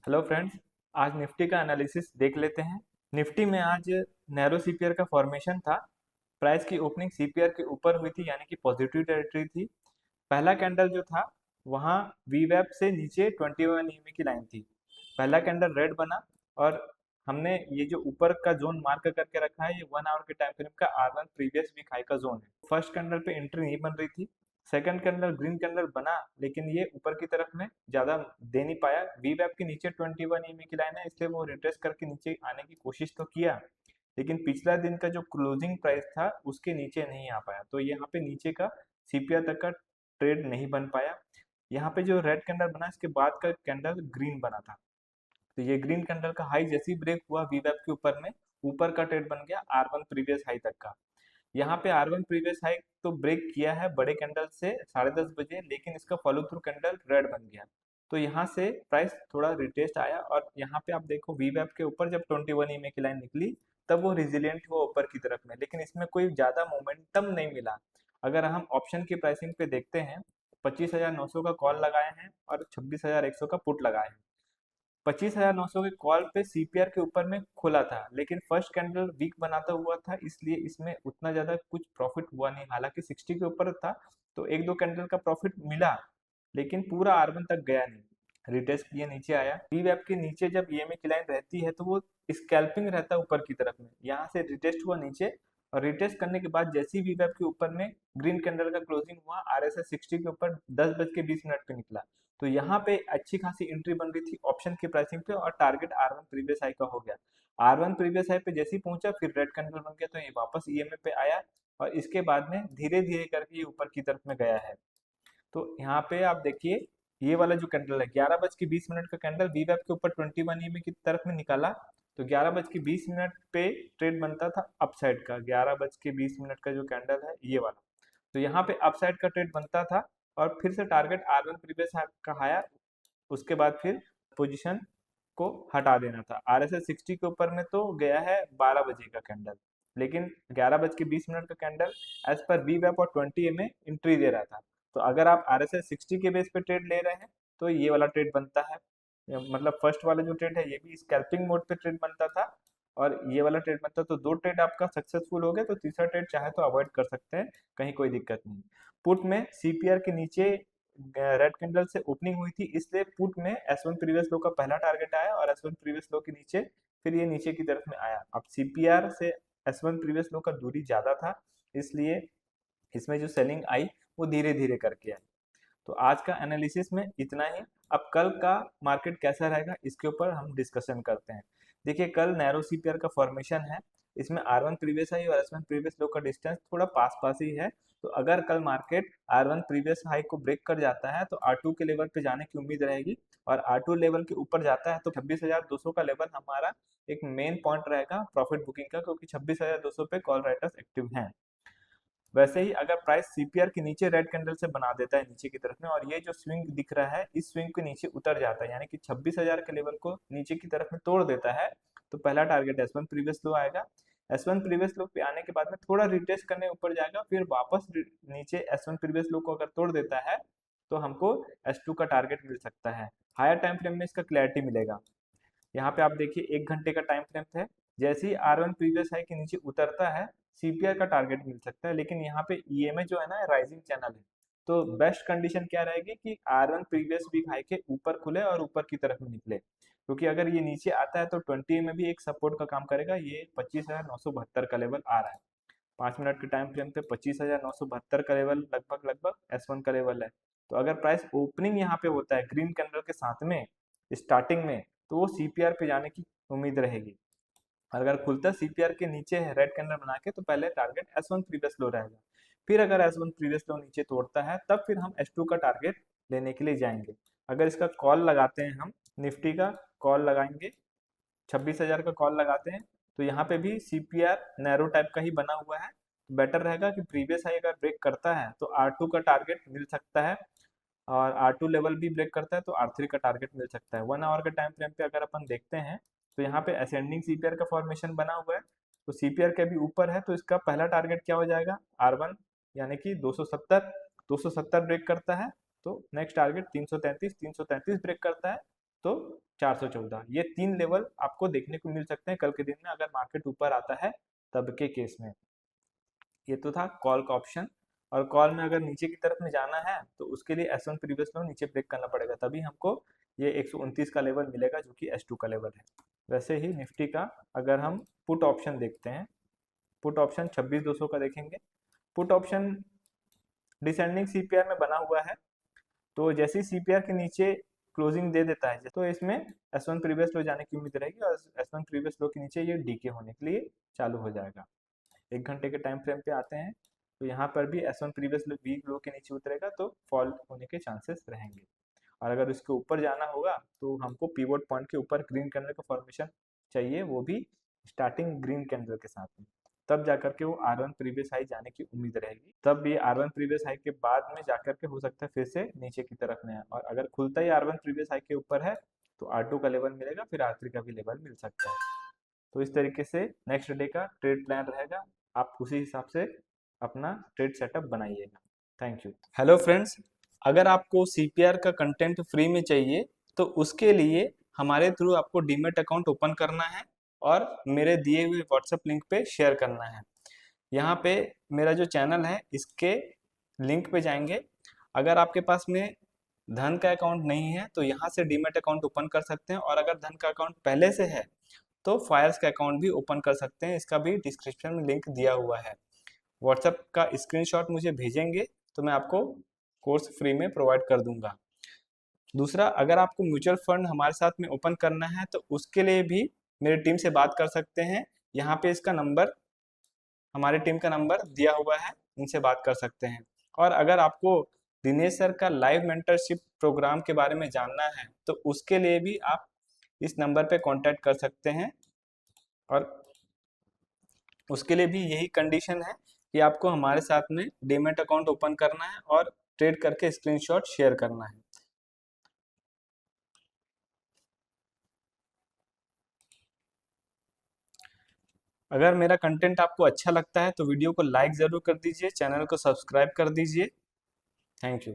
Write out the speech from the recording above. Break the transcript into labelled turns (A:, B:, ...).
A: Hello friends. आज Nifty का analysis देख लेते हैं। निफ्टी में आज नैरो सीपीआर का फॉर्मेशन था। प्राइस की ओपनिंग सीपीआर के ऊपर हुई थी, यानी कि पॉजिटिव टेरिटरी थी। पहला कैंडल जो था वहाँ वीवैप से नीचे 21 ईएमए की लाइन थी। पहला कैंडल रेड बना और हमने ये जो ऊपर का जोन मार्क करके रखा है, ये 1 आवर के टाइम फ्रेम का R1 प्रीवियस वीक हाई का जोन है। फर्स्ट कैंडल पे एंट्री नहीं बन रही थी। सेकंड कैंडल ग्रीन कैंडल बना, लेकिन ये ऊपर की तरफ में ज्यादा दे नहीं पाया। वीवैप के नीचे 21 ईएमए की लाइन है, इसलिए वो रिट्रेस करके नीचे आने की कोशिश तो किया, लेकिन पिछला दिन का जो क्लोजिंग प्राइस था उसके नीचे नहीं आ पाया। तो यहाँ पे नीचे का सीपीआर तक का ट्रेड नहीं बन पाया। यहाँ पे जो रेड कैंडल बना, इसके बाद का कैंडल ग्रीन बना था। तो ये ग्रीन कैंडल का हाई जैसे ही ब्रेक हुआ वीवैप के ऊपर में, ऊपर का ट्रेड बन गया R1 प्रीवियस हाई तक का। यहाँ पे R1 प्रीवियस हाई तो ब्रेक किया है बड़े कैंडल से 10:30 बजे, लेकिन इसका फॉलो थ्रू कैंडल रेड बन गया। तो यहाँ से प्राइस थोड़ा रिटेस्ट आया और यहाँ पे आप देखो वीवैप के ऊपर जब 21 ईएमए की लाइन निकली, तब वो रिजिलियंट हुआ ऊपर की तरफ में, लेकिन इसमें कोई ज्यादा मोमेंटम नहीं मिला। अगर हम ऑप्शन की प्राइसिंग पे देखते हैं, 25,900 का कॉल लगाए हैं और 26,100 का पुट लगाए हैं। 25,900 के कॉल पे सीपीआर के ऊपर में खुला था, लेकिन फर्स्ट कैंडल वीक बनाता हुआ था, इसलिए इसमें उतना ज्यादा कुछ प्रॉफिट हुआ नहीं। हालांकि 60 के ऊपर था तो एक दो कैंडल का प्रॉफिट मिला, लेकिन पूरा R1 तक गया नहीं। रिटेस्ट किए नीचे आया। वीवैप के नीचे जब ईएमए की लाइन रहती है तो वो स्कैल्पिंग रहता है ऊपर की तरफ में। यहाँ से रिटेस्ट हुआ नीचे, और रिटेस्ट करने के बाद जैसे ही वीवैप के ऊपर में ग्रीन कैंडल का क्लोजिंग हुआ, आरएसआई 60 के ऊपर 10:20 पे निकला। तो यहाँ पे अच्छी खासी एंट्री बन रही थी ऑप्शन की प्राइसिंग पे, और टारगेट R1 प्रीवियस हाई का हो गया। R1 प्रीवियस हाई पे जैसे ही पहुंचा, फिर रेड कैंडल बन गया, तो ये वापस ईएमए पे आया और इसके बाद में धीरे धीरे करके ये ऊपर की तरफ में गया है। तो यहाँ पे आप देखिए, ये वाला जो कैंडल है 11:20 का कैंडल वीवैप के ऊपर 21 ईएमए की तरफ में निकाला। तो 11:20 पे ट्रेड बनता था अपसाइड का। 11:20 का जो कैंडल है ये वाला, तो यहाँ पे अपसाइड का ट्रेड बनता था और फिर से टारगेट R1 प्रीवियस का आया। उसके बाद फिर पोजीशन को हटा देना था। RSI 60 के ऊपर में तो गया है 12 बजे का कैंडल, लेकिन 11:20 का कैंडल एज पर वीवैप और 20 में एंट्री दे रहा था। तो अगर आप RSI 60 के बेस पे ट्रेड ले रहे हैं तो ये वाला ट्रेड बनता है। मतलब फर्स्ट वाला जो ट्रेड है ये भी स्कैल्पिंग मोड पे ट्रेड बनता था, और ये वाला ट्रेड बनता। तो दो ट्रेड आपका सक्सेसफुल हो गया, तो तीसरा ट्रेड चाहे तो अवॉइड कर सकते हैं, कहीं कोई दिक्कत नहीं। पुट में सीपीआर के नीचे रेड कैंडल से ओपनिंग हुई थी, इसलिए पुट में S1 प्रीवियस लो का पहला टारगेट आया और S1 प्रीवियस लो के नीचे फिर ये नीचे की तरफ में आया। अब सीपीआर से S1 प्रीवियस लो का दूरी ज्यादा था, इसलिए इसमें जो सेलिंग आई वो धीरे धीरे करके आई। तो आज का एनालिसिस में इतना ही। अब कल का मार्केट कैसा रहेगा इसके ऊपर हम डिस्कशन करते हैं। देखिए, कल नैरो सीपीआर का फॉर्मेशन है। इसमें R1 प्रीवियस हाई और S1 प्रीवियस लो का डिस्टेंस थोड़ा पास पास ही है। तो अगर कल मार्केट R1 प्रीवियस हाई को ब्रेक कर जाता है तो R2 के लेवल पे जाने की उम्मीद रहेगी, और R2 लेवल के ऊपर जाता है तो 26,200 का लेवल हमारा एक मेन पॉइंट रहेगा प्रॉफिट बुकिंग का, क्योंकि 26,200 पे कॉल राइटर्स एक्टिव हैं। वैसे ही अगर प्राइस सीपीआर के नीचे रेड कैंडल से बना देता है नीचे की तरफ में, और ये जो स्विंग दिख रहा है इस स्विंग के नीचे उतर जाता है, यानी कि 26,000 के लेवल को नीचे की तरफ में तोड़ देता है, तो पहला टारगेट S1 प्रीवियस लो आएगा। S1 प्रीवियस लो पे आने के बाद में थोड़ा रिटेस्ट करने ऊपर जाएगा, फिर वापस नीचे S1 प्रीवियस लो को अगर तोड़ देता है तो हमको S2 का टारगेट मिल सकता है। हायर टाइम फ्रेम में इसका क्लैरिटी मिलेगा। यहाँ पे आप देखिए 1 घंटे का टाइम फ्रेम है। जैसे ही R1 प्रीवियस हाई के नीचे उतरता है, सीपीआर का टारगेट मिल सकता है, लेकिन यहाँ पे ईएमए जो है ना राइजिंग चैनल है। तो बेस्ट कंडीशन क्या रहेगी कि R1 प्रीवियस वीक हाई के ऊपर खुले और ऊपर की तरफ में निकले, क्योंकि अगर ये नीचे आता है तो 20 में भी एक सपोर्ट का काम करेगा। ये 25,972 का लेवल आ रहा है। 5 मिनट के टाइम फ्रेम पे 25,972 का लेवल लगभग लगभग S1 का लेवल है। तो अगर प्राइस ओपनिंग यहाँ पे होता है ग्रीन कैंडल के साथ में स्टार्टिंग में, तो वो सीपीआर पे जाने की उम्मीद रहेगी। अगर खुलता सीपीआर के नीचे है रेड कैंडल बना के, तो पहले टारगेट S1 प्रीवियस लो रहेगा। फिर अगर S1 प्रीवियस लो नीचे तोड़ता है, तब फिर हम S2 का टारगेट लेने के लिए जाएंगे। अगर इसका कॉल लगाते हैं, हम निफ्टी का कॉल लगाएंगे, 26,000 का कॉल लगाते हैं, तो यहाँ पे भी सीपीआर नैरो टाइप का ही बना हुआ है। बेटर रहेगा कि प्रीवियस हाई अगर ब्रेक करता है तो R2 का टारगेट मिल सकता है, और R2 लेवल भी ब्रेक करता है तो R3 का टारगेट मिल सकता है। 1 आवर के टाइम फ्रेम पे अगर अपन देखते हैं, तो यहाँ पे असेंडिंग सीपीआर का फॉर्मेशन बना हुआ है। तो सीपीआर के भी ऊपर है, तो इसका पहला टारगेट क्या हो जाएगा R1, यानी कि 270। 270 ब्रेक करता है तो नेक्स्ट टारगेट 333। 333 ब्रेक करता है तो 414। ये 3 लेवल आपको देखने को मिल सकते हैं कल के दिन में, अगर मार्केट ऊपर आता है तब के केस में। ये तो था कॉल का ऑप्शन। और कॉल में अगर नीचे की तरफ में जाना है तो उसके लिए S1 प्रीवियस लो नीचे ब्रेक करना पड़ेगा, तभी हमको ये 129 का लेवल मिलेगा जो कि S2 का लेवल है। वैसे ही निफ्टी का अगर हम पुट ऑप्शन देखते हैं, पुट ऑप्शन 26,200 का देखेंगे। पुट ऑप्शन डिसेंडिंग सीपीआर में बना हुआ है, तो जैसे ही सीपीआर के नीचे क्लोजिंग दे देता है तो इसमें S1 प्रीवियस लो जाने की उम्मीद रहेगी और S1 प्रीवियस लो के नीचे ये डीके होने के लिए चालू हो जाएगा। 1 घंटे के टाइम फ्रेम पे आते हैं तो यहाँ पर भी S1 प्रीवियस वीक लो के नीचे उतरेगा तो फॉल होने के चांसेस रहेंगे। और अगर उसके ऊपर जाना होगा तो हमको पिवोट पॉइंट के ऊपर ग्रीन कैंडल का फॉर्मेशन चाहिए, वो भी स्टार्टिंग ग्रीन कैंडल के साथ में, तब जाकर के वो R1 प्रीवियस हाई जाने की उम्मीद रहेगी। तब ये R1 प्रीवियस हाई के बाद में जाकर के हो सकता है फिर से नीचे की तरफ में है, और अगर खुलता ही R1 प्रीवियस हाई के ऊपर है तो R2 का लेवल मिलेगा, फिर R3 का भी लेवल मिल सकता है। तो इस तरीके से नेक्स्ट डे का ट्रेड प्लान रहेगा, आप उसी हिसाब से अपना ट्रेड सेटअप बनाइएगा। Thank you. हेलो फ्रेंड्स, अगर आपको सीपीआर का कंटेंट फ्री में चाहिए तो उसके लिए हमारे थ्रू आपको डीमेट अकाउंट ओपन करना है और मेरे दिए हुए व्हाट्सएप लिंक पे शेयर करना है। यहाँ पे मेरा जो चैनल है इसके लिंक पे जाएंगे। अगर आपके पास में धन का अकाउंट नहीं है तो यहाँ से डीमेट अकाउंट ओपन कर सकते हैं, और अगर धन का अकाउंट पहले से है तो फायर्स का अकाउंट भी ओपन कर सकते हैं। इसका भी डिस्क्रिप्शन में लिंक दिया हुआ है। व्हाट्सएप का स्क्रीनशॉट मुझे भेजेंगे तो मैं आपको कोर्स फ्री में प्रोवाइड कर दूंगा। दूसरा, अगर आपको म्यूचुअल फंड हमारे साथ में ओपन करना है तो उसके लिए भी मेरी टीम से बात कर सकते हैं। यहाँ पे इसका नंबर, हमारी टीम का नंबर दिया हुआ है, उनसे बात कर सकते हैं। और अगर आपको दिनेश सर का लाइव मेंटरशिप प्रोग्राम के बारे में जानना है तो उसके लिए भी आप इस नंबर पे कांटेक्ट कर सकते हैं। और उसके लिए भी यही कंडीशन है कि आपको हमारे साथ में डीमैट अकाउंट ओपन करना है और ट्रेड करके स्क्रीनशॉट शेयर करना है। अगर मेरा कंटेंट आपको अच्छा लगता है तो वीडियो को लाइक ज़रूर कर दीजिए, चैनल को सब्सक्राइब कर दीजिए। Thank you.